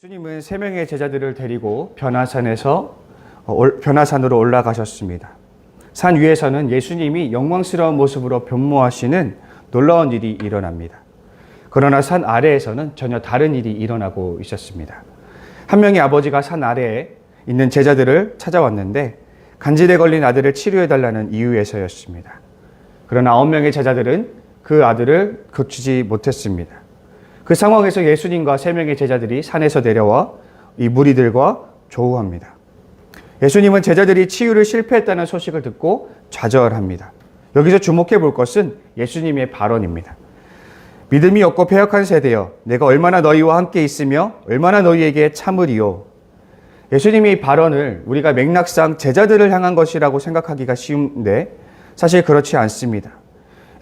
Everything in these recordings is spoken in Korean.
예수님은 세 명의 제자들을 데리고 변화산으로 올라가셨습니다. 산 위에서는 예수님이 영광스러운 모습으로 변모하시는 놀라운 일이 일어납니다. 그러나 산 아래에서는 전혀 다른 일이 일어나고 있었습니다. 한 명의 아버지가 산 아래에 있는 제자들을 찾아왔는데 간질에 걸린 아들을 치료해달라는 이유에서였습니다. 그러나 9명의 제자들은 그 아들을 고치지 못했습니다. 그 상황에서 예수님과 3명의 제자들이 산에서 내려와 이 무리들과 조우합니다. 예수님은 제자들이 치유를 실패했다는 소식을 듣고 좌절합니다. 여기서 주목해 볼 것은 예수님의 발언입니다. 믿음이 없고 패역한 세대여, 내가 얼마나 너희와 함께 있으며 얼마나 너희에게 참으리요. 예수님의 발언을 우리가 맥락상 제자들을 향한 것이라고 생각하기가 쉬운데 사실 그렇지 않습니다.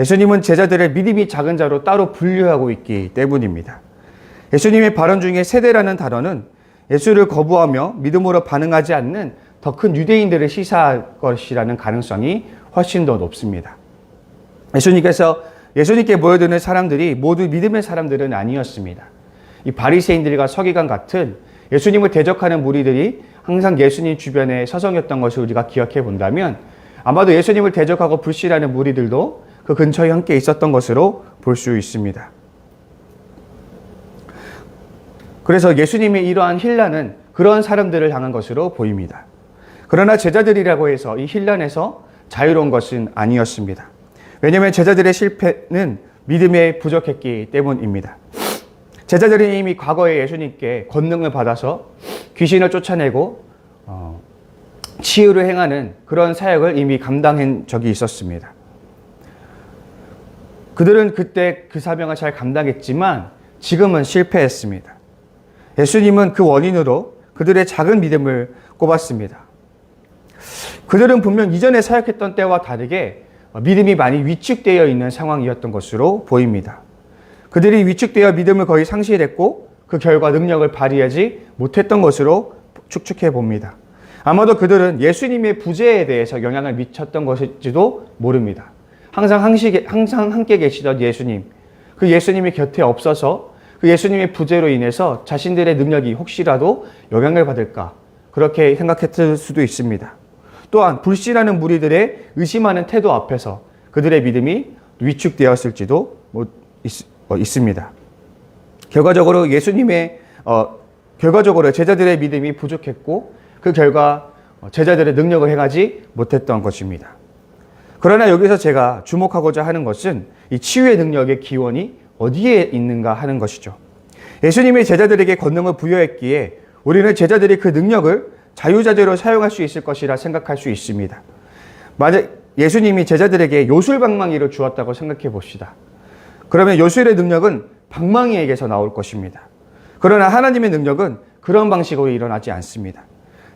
예수님은 제자들을 믿음이 작은 자로 따로 분류하고 있기 때문입니다. 예수님의 발언 중에 세대라는 단어는 예수를 거부하며 믿음으로 반응하지 않는 더 큰 유대인들을 시사할 것이라는 가능성이 훨씬 더 높습니다. 예수님께 모여드는 사람들이 모두 믿음의 사람들은 아니었습니다. 이 바리새인들과 서기관 같은 예수님을 대적하는 무리들이 항상 예수님 주변에 서성였던 것을 우리가 기억해 본다면 아마도 예수님을 대적하고 불신하는 무리들도 그 근처에 함께 있었던 것으로 볼 수 있습니다. 그래서 예수님의 이러한 힐난은 그런 사람들을 향한 것으로 보입니다. 그러나 제자들이라고 해서 이 힐난에서 자유로운 것은 아니었습니다. 왜냐하면 제자들의 실패는 믿음에 부족했기 때문입니다. 제자들은 이미 과거에 예수님께 권능을 받아서 귀신을 쫓아내고 치유를 행하는 그런 사역을 이미 감당한 적이 있었습니다. 그들은 그때 그 사명을 잘 감당했지만 지금은 실패했습니다. 예수님은 그 원인으로 그들의 작은 믿음을 꼽았습니다. 그들은 분명 이전에 사역했던 때와 다르게 믿음이 많이 위축되어 있는 상황이었던 것으로 보입니다. 그들이 위축되어 믿음을 거의 상실했고 그 결과 능력을 발휘하지 못했던 것으로 추측해 봅니다. 아마도 그들은 예수님의 부재에 대해서 영향을 미쳤던 것일지도 모릅니다. 항상 함께 계시던 예수님, 그 예수님이 곁에 없어서 그 예수님의 부재로 인해서 자신들의 능력이 혹시라도 영향을 받을까 그렇게 생각했을 수도 있습니다. 또한 불신하는 무리들의 의심하는 태도 앞에서 그들의 믿음이 위축되었을지도 있습니다. 결과적으로 제자들의 믿음이 부족했고 그 결과 제자들의 능력을 행하지 못했던 것입니다. 그러나 여기서 제가 주목하고자 하는 것은 이 치유의 능력의 기원이 어디에 있는가 하는 것이죠. 예수님이 제자들에게 권능을 부여했기에 우리는 제자들이 그 능력을 자유자재로 사용할 수 있을 것이라 생각할 수 있습니다. 만약 예수님이 제자들에게 요술방망이를 주었다고 생각해 봅시다. 그러면 요술의 능력은 방망이에게서 나올 것입니다. 그러나 하나님의 능력은 그런 방식으로 일어나지 않습니다.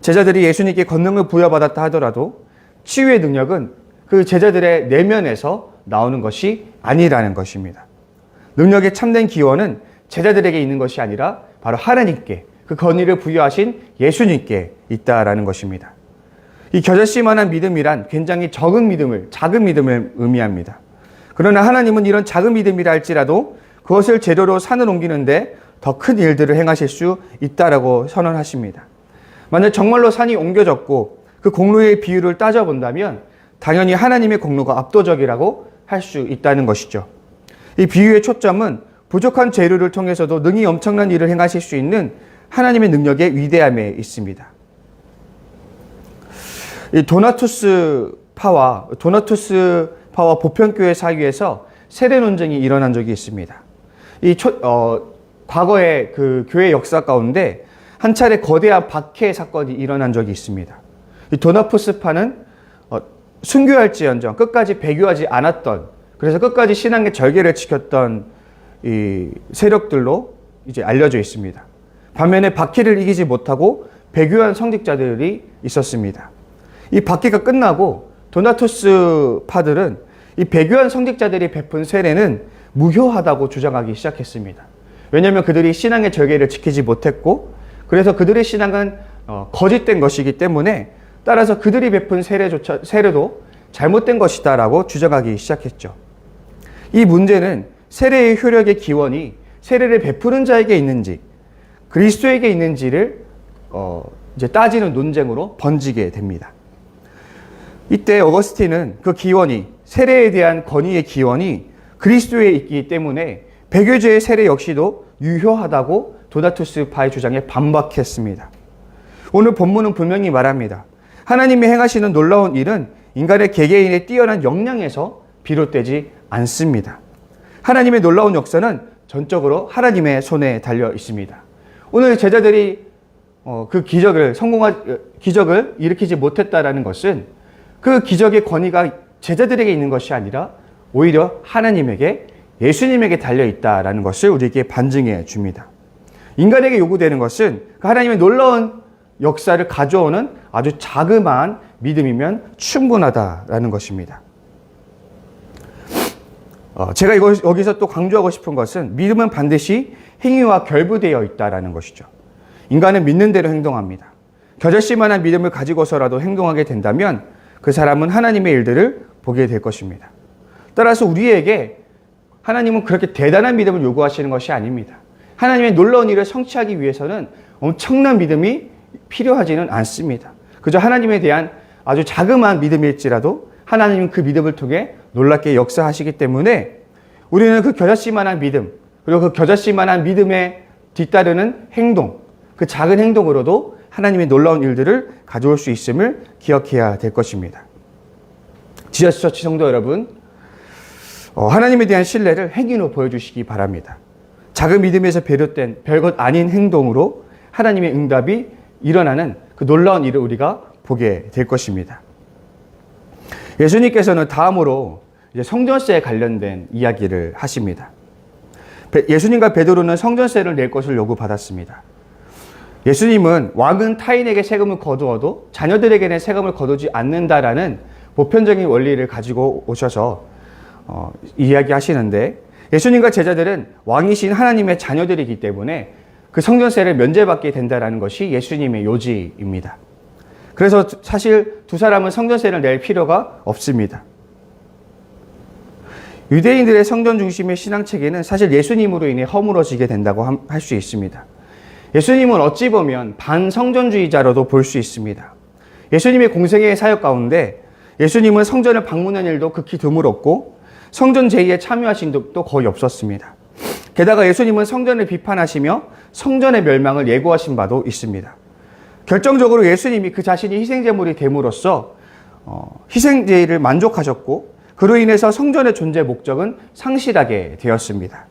제자들이 예수님께 권능을 부여받았다 하더라도 치유의 능력은 그 제자들의 내면에서 나오는 것이 아니라는 것입니다. 능력의 참된 기원은 제자들에게 있는 것이 아니라 바로 하나님께, 그 권위를 부여하신 예수님께 있다라는 것입니다. 이 겨자씨만한 믿음이란 굉장히 작은 믿음을 의미합니다. 그러나 하나님은 이런 작은 믿음이라 할지라도 그것을 재료로 산을 옮기는데 더 큰 일들을 행하실 수 있다라고 선언하십니다. 만약 정말로 산이 옮겨졌고 그 공로의 비율을 따져본다면 당연히 하나님의 공로가 압도적이라고 할 수 있다는 것이죠. 이 비유의 초점은 부족한 재료를 통해서도 능히 엄청난 일을 행하실 수 있는 하나님의 능력의 위대함에 있습니다. 이 도나투스파와 보편교회 사이에서 세대 논쟁이 일어난 적이 있습니다. 과거의 그 교회 역사 가운데 한 차례 거대한 박해 사건이 일어난 적이 있습니다. 이 도나투스파는 순교할지언정 끝까지 배교하지 않았던, 그래서 끝까지 신앙의 절개를 지켰던 이 세력들로 이제 알려져 있습니다. 반면에 박해를 이기지 못하고 배교한 성직자들이 있었습니다. 이 박해가 끝나고 도나투스파들은 이 배교한 성직자들이 베푼 세례는 무효하다고 주장하기 시작했습니다. 왜냐하면 그들이 신앙의 절개를 지키지 못했고, 그래서 그들의 신앙은 거짓된 것이기 때문에 따라서 그들이 베푼 세례도 잘못된 것이다라고 주장하기 시작했죠. 이 문제는 세례의 효력의 기원이 세례를 베푸는 자에게 있는지 그리스도에게 있는지를 이제 따지는 논쟁으로 번지게 됩니다. 이때 어거스틴은 그 기원이, 세례에 대한 권위의 기원이 그리스도에 있기 때문에 배교제의 세례 역시도 유효하다고 도나투스파의 주장에 반박했습니다. 오늘 본문은 분명히 말합니다. 하나님이 행하시는 놀라운 일은 인간의 개개인의 뛰어난 역량에서 비롯되지 않습니다. 하나님의 놀라운 역사는 전적으로 하나님의 손에 달려 있습니다. 오늘 제자들이 그 기적을 일으키지 못했다라는 것은 그 기적의 권위가 제자들에게 있는 것이 아니라 오히려 하나님에게, 예수님에게 달려 있다라는 것을 우리에게 반증해 줍니다. 인간에게 요구되는 것은 그 하나님의 놀라운 역사를 가져오는 아주 자그마한 믿음이면 충분하다라는 것입니다. 제가 여기서 또 강조하고 싶은 것은 믿음은 반드시 행위와 결부되어 있다라는 것이죠. 인간은 믿는 대로 행동합니다. 겨자씨만한 믿음을 가지고서라도 행동하게 된다면 그 사람은 하나님의 일들을 보게 될 것입니다. 따라서 우리에게 하나님은 그렇게 대단한 믿음을 요구하시는 것이 아닙니다. 하나님의 놀라운 일을 성취하기 위해서는 엄청난 믿음이 필요하지는 않습니다. 그저 하나님에 대한 아주 자그마한 믿음일지라도 하나님은 그 믿음을 통해 놀랍게 역사하시기 때문에 우리는 그 겨자씨만한 믿음, 그리고 그 겨자씨만한 믿음에 뒤따르는 행동, 그 작은 행동으로도 하나님의 놀라운 일들을 가져올 수 있음을 기억해야 될 것입니다. 지저스 처치 성도 여러분, 하나님에 대한 신뢰를 행위로 보여주시기 바랍니다. 작은 믿음에서 비롯된 별것 아닌 행동으로 하나님의 응답이 일어나는 그 놀라운 일을 우리가 보게 될 것입니다. 예수님께서는 다음으로 이제 성전세에 관련된 이야기를 하십니다. 예수님과 베드로는 성전세를 낼 것을 요구받았습니다. 예수님은 왕은 타인에게 세금을 거두어도 자녀들에게는 세금을 거두지 않는다라는 보편적인 원리를 가지고 오셔서 이야기하시는데, 예수님과 제자들은 왕이신 하나님의 자녀들이기 때문에 그 성전세를 면제받게 된다는 것이 예수님의 요지입니다. 그래서 사실 두 사람은 성전세를 낼 필요가 없습니다. 유대인들의 성전 중심의 신앙체계는 사실 예수님으로 인해 허물어지게 된다고 할 수 있습니다. 예수님은 어찌 보면 반성전주의자로도 볼 수 있습니다. 예수님의 공생애의 사역 가운데 예수님은 성전을 방문한 일도 극히 드물었고 성전 제의에 참여하신 적도 거의 없었습니다. 게다가 예수님은 성전을 비판하시며 성전의 멸망을 예고하신 바도 있습니다. 결정적으로 예수님이 그 자신이 희생제물이 됨으로써 희생제의를 만족하셨고 그로 인해서 성전의 존재 목적은 상실하게 되었습니다.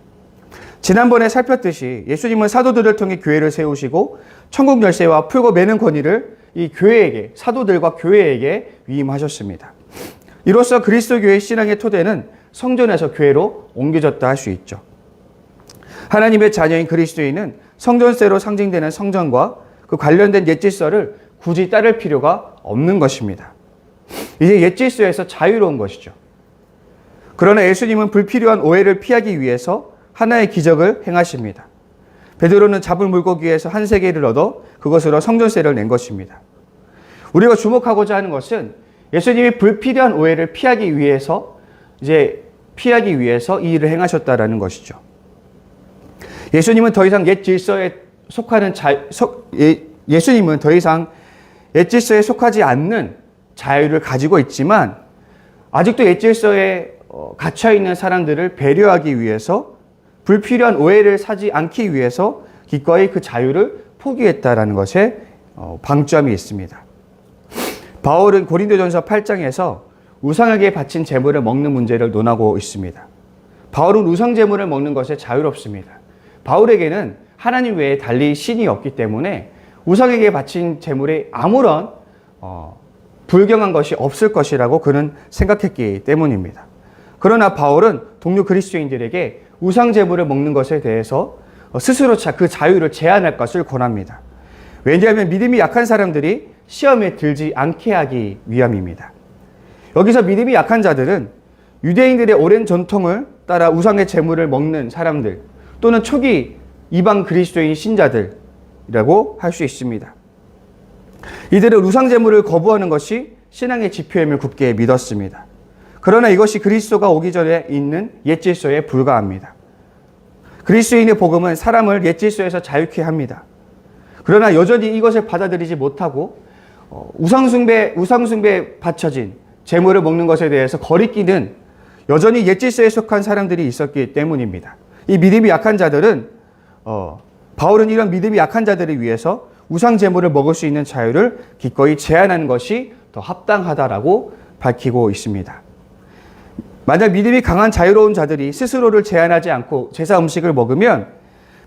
지난번에 살폈듯이 예수님은 사도들을 통해 교회를 세우시고 천국 열쇠와 풀고 매는 권위를 이 교회에게, 사도들과 교회에게 위임하셨습니다. 이로써 그리스도 교회의 신앙의 토대는 성전에서 교회로 옮겨졌다 할 수 있죠. 하나님의 자녀인 그리스도인은 성전세로 상징되는 성전과 그 관련된 옛 질서를 굳이 따를 필요가 없는 것입니다. 이제 옛 질서에서 자유로운 것이죠. 그러나 예수님은 불필요한 오해를 피하기 위해서 하나의 기적을 행하십니다. 베드로는 잡을 물고기에서 한 세개를 얻어 그것으로 성전세를 낸 것입니다. 우리가 주목하고자 하는 것은 예수님이 불필요한 오해를 피하기 위해서 이 일을 행하셨다라는 것이죠. 예수님은 더 이상 옛 질서에 속하지 않는 자유를 가지고 있지만 아직도 옛 질서에 갇혀 있는 사람들을 배려하기 위해서, 불필요한 오해를 사지 않기 위해서 기꺼이 그 자유를 포기했다라는 것에 방점이 있습니다. 바울은 고린도전서 8장에서 우상에게 바친 제물을 먹는 문제를 논하고 있습니다. 바울은 우상 제물을 먹는 것에 자유롭습니다. 바울에게는 하나님 외에 달리 신이 없기 때문에 우상에게 바친 제물에 아무런 불경한 것이 없을 것이라고 그는 생각했기 때문입니다. 그러나 바울은 동료 그리스도인들에게 우상 제물을 먹는 것에 대해서 스스로 그 자유를 제한할 것을 권합니다. 왜냐하면 믿음이 약한 사람들이 시험에 들지 않게 하기 위함입니다. 여기서 믿음이 약한 자들은 유대인들의 오랜 전통을 따라 우상의 제물을 먹는 사람들, 또는 초기 이방 그리스도인 신자들이라고 할 수 있습니다. 이들은 우상 제물을 거부하는 것이 신앙의 지표임을 굳게 믿었습니다. 그러나 이것이 그리스도가 오기 전에 있는 옛 질서에 불과합니다. 그리스도인의 복음은 사람을 옛 질서에서 자유케 합니다. 그러나 여전히 이것을 받아들이지 못하고 우상숭배에 바쳐진 재물을 먹는 것에 대해서 거리끼는 여전히 옛 질서에 속한 사람들이 있었기 때문입니다. 이 믿음이 약한 자들은 바울은 이런 믿음이 약한 자들을 위해서 우상 재물을 먹을 수 있는 자유를 기꺼이 제한하는 것이 더 합당하다라고 밝히고 있습니다. 만약 믿음이 강한 자유로운 자들이 스스로를 제한하지 않고 제사 음식을 먹으면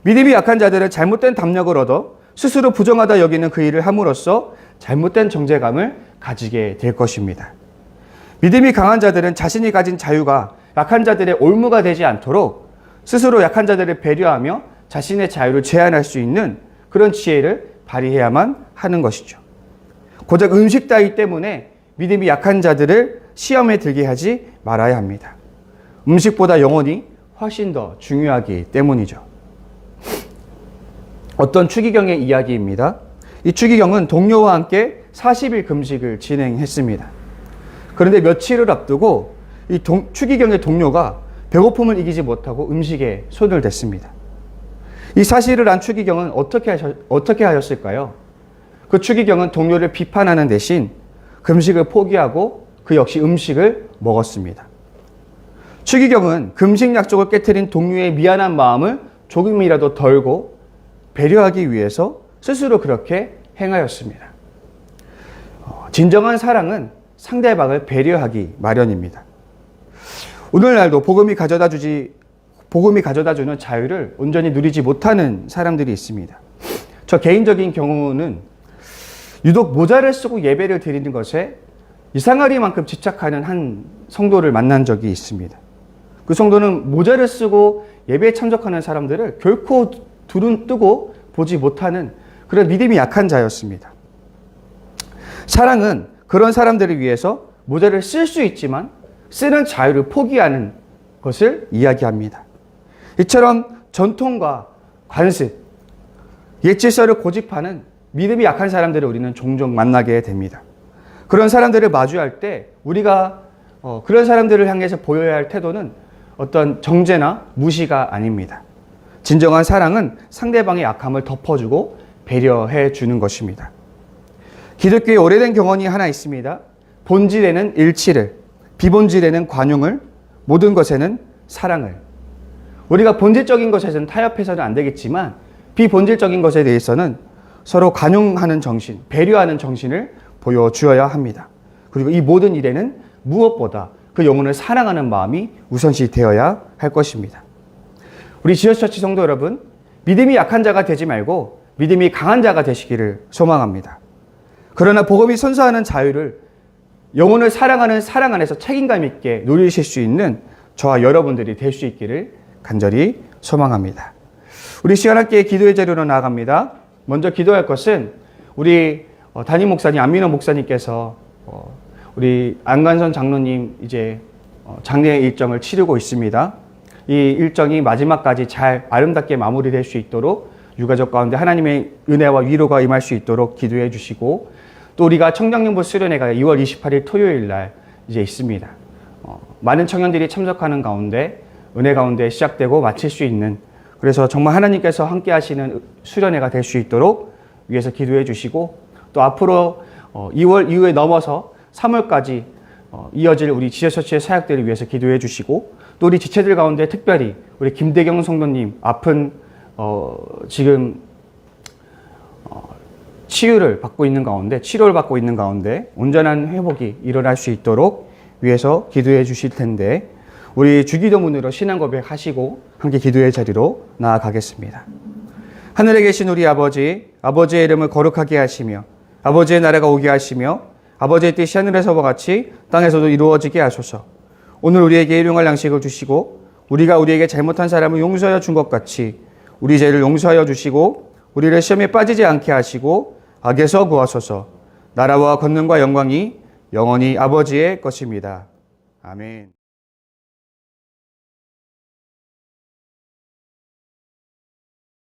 믿음이 약한 자들은 잘못된 담력을 얻어 스스로 부정하다 여기는 그 일을 함으로써 잘못된 정죄감을 가지게 될 것입니다. 믿음이 강한 자들은 자신이 가진 자유가 약한 자들의 올무가 되지 않도록 스스로 약한 자들을 배려하며 자신의 자유를 제한할 수 있는 그런 지혜를 발휘해야만 하는 것이죠. 고작 음식 따위 때문에 믿음이 약한 자들을 시험에 들게 하지 말아야 합니다. 음식보다 영혼이 훨씬 더 중요하기 때문이죠. 어떤 추기경의 이야기입니다. 이 추기경은 동료와 함께 40일 금식을 진행했습니다. 그런데 며칠을 앞두고 이 추기경의 동료가 배고픔을 이기지 못하고 음식에 손을 댔습니다. 이 사실을 안 추기경은 어떻게 하였을까요? 그 추기경은 동료를 비판하는 대신 금식을 포기하고 그 역시 음식을 먹었습니다. 추기경은 금식 약속을 깨트린 동료의 미안한 마음을 조금이라도 덜고 배려하기 위해서 스스로 그렇게 행하였습니다. 진정한 사랑은 상대방을 배려하기 마련입니다. 오늘날도 복음이 가져다주는 자유를 온전히 누리지 못하는 사람들이 있습니다. 저 개인적인 경우는 유독 모자를 쓰고 예배를 드리는 것에 이상하리만큼 집착하는 한 성도를 만난 적이 있습니다. 그 성도는 모자를 쓰고 예배에 참석하는 사람들을 결코 두눈 뜨고 보지 못하는 그런 믿음이 약한 자였습니다. 사랑은 그런 사람들을 위해서 모자를 쓸 수 있지만 쓰는 자유를 포기하는 것을 이야기합니다. 이처럼 전통과 관습, 옛 질서를 고집하는 믿음이 약한 사람들을 우리는 종종 만나게 됩니다. 그런 사람들을 마주할 때 우리가 그런 사람들을 향해서 보여야 할 태도는 어떤 정죄나 무시가 아닙니다. 진정한 사랑은 상대방의 약함을 덮어주고 배려해 주는 것입니다. 기독교의 오래된 경언이 하나 있습니다. 본질에는 일치를, 비본질에는 관용을, 모든 것에는 사랑을. 우리가 본질적인 것에서는 타협해서는 안 되겠지만 비본질적인 것에 대해서는 서로 관용하는 정신, 배려하는 정신을 보여주어야 합니다. 그리고 이 모든 일에는 무엇보다 그 영혼을 사랑하는 마음이 우선시 되어야 할 것입니다. 우리 지어스처치 성도 여러분, 믿음이 약한 자가 되지 말고 믿음이 강한 자가 되시기를 소망합니다. 그러나 복음이 선사하는 자유를 영혼을 사랑하는 사랑 안에서 책임감 있게 누리실 수 있는 저와 여러분들이 될 수 있기를 간절히 소망합니다. 우리 시간 함께 기도의 자리로 나아갑니다. 먼저 기도할 것은 우리 담임 목사님, 안민호 목사님께서 우리 안관선 장로님 이제 장례 일정을 치르고 있습니다. 이 일정이 마지막까지 잘 아름답게 마무리될 수 있도록 유가족 가운데 하나님의 은혜와 위로가 임할 수 있도록 기도해 주시고, 또 우리가 청장년부 수련회가 2월 28일 토요일 날 이제 있습니다. 많은 청년들이 참석하는 가운데 은혜 가운데 시작되고 마칠 수 있는, 그래서 정말 하나님께서 함께 하시는 수련회가 될 수 있도록 위해서 기도해 주시고, 또 앞으로 2월 이후에 넘어서 3월까지 이어질 우리 지저처치의 사역들을 위해서 기도해 주시고, 또 우리 지체들 가운데 특별히 우리 김대경 성도님 아픈 지금 치료를 받고 있는 가운데 온전한 회복이 일어날 수 있도록 위해서 기도해 주실 텐데, 우리 주기도문으로 신앙 고백하시고 함께 기도의 자리로 나아가겠습니다. 하늘에 계신 우리 아버지, 아버지의 이름을 거룩하게 하시며 아버지의 나라가 오게 하시며 아버지의 뜻이 하늘에서와 같이 땅에서도 이루어지게 하소서. 오늘 우리에게 일용할 양식을 주시고 우리가 우리에게 잘못한 사람을 용서하여 준 것 같이 우리 죄를 용서하여 주시고 우리를 시험에 빠지지 않게 하시고 악에서 구하소서. 나라와 권능과 영광이 영원히 아버지의 것입니다. 아멘.